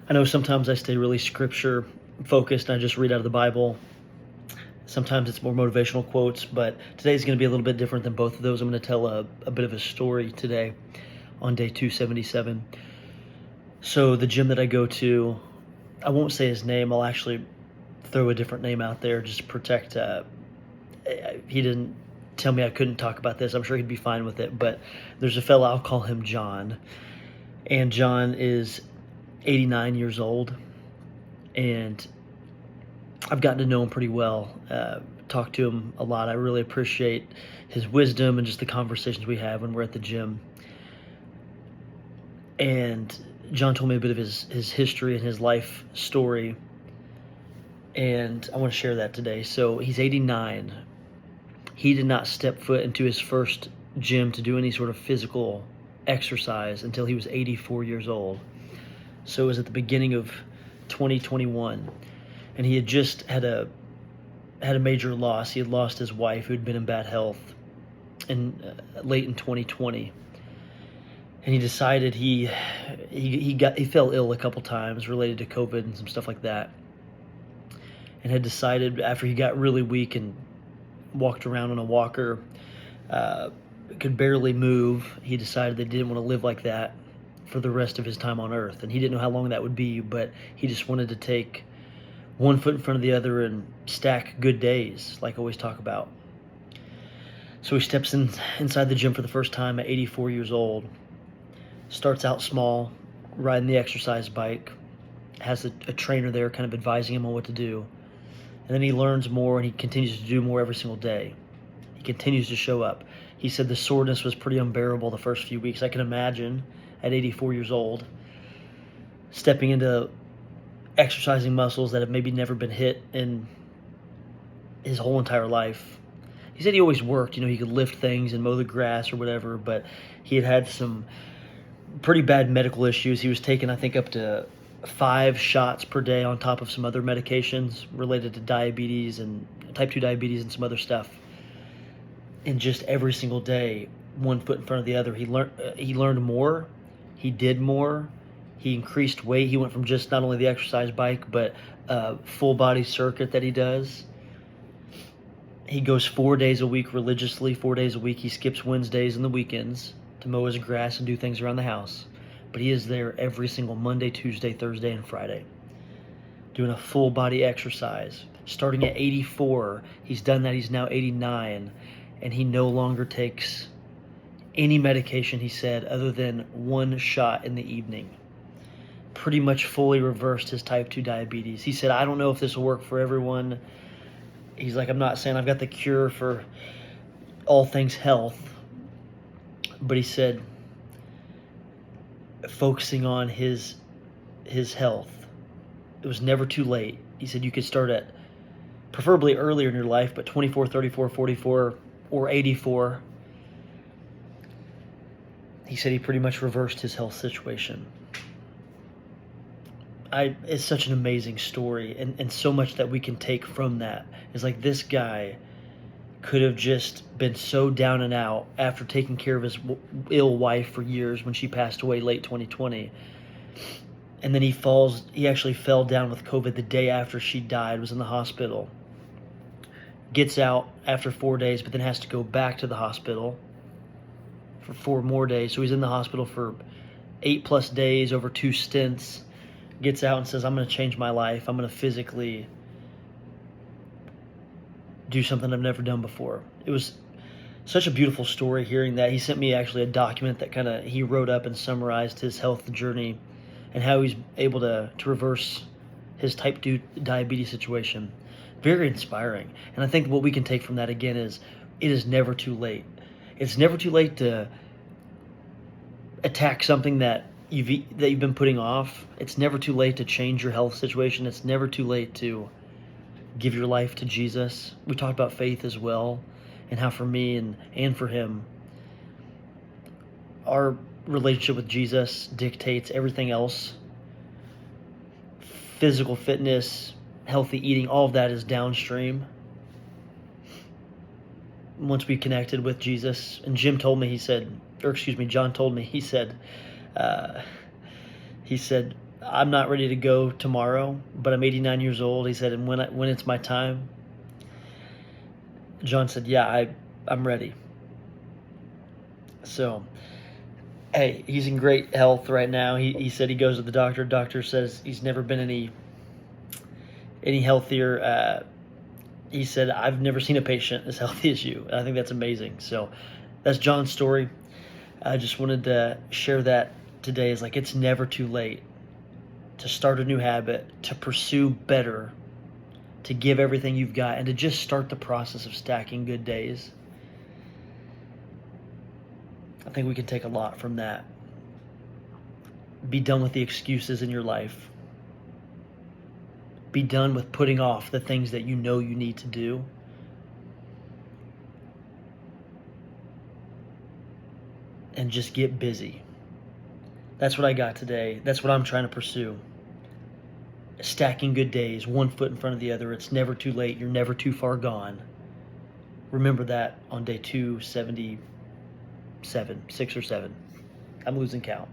I know sometimes I stay really scripture focused and I just read out of the Bible. Sometimes it's more motivational quotes, but today's going to be a little bit different than both of those. I'm going to tell a bit of a story today on day 277. So the gym that I go to, I won't say his name. I'll actually throw a different name out there just to protect. He didn't tell me I couldn't talk about this. I'm sure he'd be fine with it. But there's a fella, I'll call him John. And John is 89 years old. And I've gotten to know him pretty well, talked to him a lot. I really appreciate his wisdom and just the conversations we have when we're at the gym. And John told me a bit of his history and his life story, and I want to share that today. So he's 89. He did not step foot into his first gym to do any sort of physical exercise until he was 84 years old. So it was at the beginning of 2021, and he had just had a major loss. He had lost his wife, who had been in bad health, late in 2020. And he decided he fell ill a couple times related to COVID and some stuff like that, and had decided after he got really weak and walked around on a walker, could barely move, he decided that he didn't want to live like that for the rest of his time on earth. And he didn't know how long that would be, but he just wanted to take one foot in front of the other and stack good days, like I always talk about. So he steps inside the gym for the first time at 84 years old. Starts out small, riding the exercise bike, has a trainer there kind of advising him on what to do. And then he learns more and he continues to do more every single day. He continues to show up. He said the soreness was pretty unbearable the first few weeks. I can imagine at 84 years old, stepping into exercising muscles that have maybe never been hit in his whole entire life. He said he always worked, he could lift things and mow the grass or whatever, but he had some pretty bad medical issues. He was taking, I think, up to 5 shots per day on top of some other medications related to diabetes and type 2 diabetes and some other stuff. And just every single day, one foot in front of the other, he learned more, he did more, he increased weight. He went from just not only the exercise bike, but a full body circuit that he does. He goes 4 days a week religiously, 4 days a week. He skips Wednesdays and the weekends to mow his grass and do things around the house. But he is there every single Monday, Tuesday, Thursday, and Friday, doing a full body exercise. Starting at 84, he's done that. He's now 89, and he no longer takes any medication, he said, other than 1 shot in the evening. Pretty much fully reversed his type 2 diabetes. He said, I don't know if this will work for everyone. He's like, I'm not saying I've got the cure for all things health. But he said, focusing on his health, it was never too late. He said you could start at preferably earlier in your life, but 24, 34, 44, or 84. He said he pretty much reversed his health situation. It's such an amazing story, and so much that we can take from that. It's like this guy could have just been so down and out after taking care of his ill wife for years when she passed away late 2020. And then he actually fell down with COVID the day after she died, was in the hospital. Gets out after 4 days, but then has to go back to the hospital for 4 more days. So he's in the hospital for 8+ days over 2 stints. Gets out and says, I'm going to change my life. I'm going to physically do something I've never done before. It was such a beautiful story hearing that. He sent me actually a document that he wrote up and summarized his health journey and how he's able to reverse his type 2 diabetes situation. Very inspiring. And I think what we can take from that again is it is never too late. It's never too late to attack something that you've been putting off. It's never too late to change your health situation. It's never too late to give your life to Jesus. We talked about faith as well, and how for me and for him, our relationship with Jesus dictates everything else. Physical fitness, healthy eating, all of that is downstream. Once we connected with Jesus, and John told me, he said, I'm not ready to go tomorrow, but I'm 89 years old. He said, and when it's my time, John said, yeah, I'm ready. So, hey, he's in great health right now. He said he goes to the doctor. Doctor says he's never been any healthier. He said, I've never seen a patient as healthy as you. I think that's amazing. So that's John's story. I just wanted to share that today. Is like, it's never too late to start a new habit, to pursue better, to give everything you've got, and to just start the process of stacking good days. I think we can take a lot from that. Be done with the excuses in your life. Be done with putting off the things that you know you need to do. And just get busy. That's what I got today. That's what I'm trying to pursue. Stacking good days, one foot in front of the other. It's never too late. You're never too far gone. Remember that on day 277, 6 or 7. I'm losing count.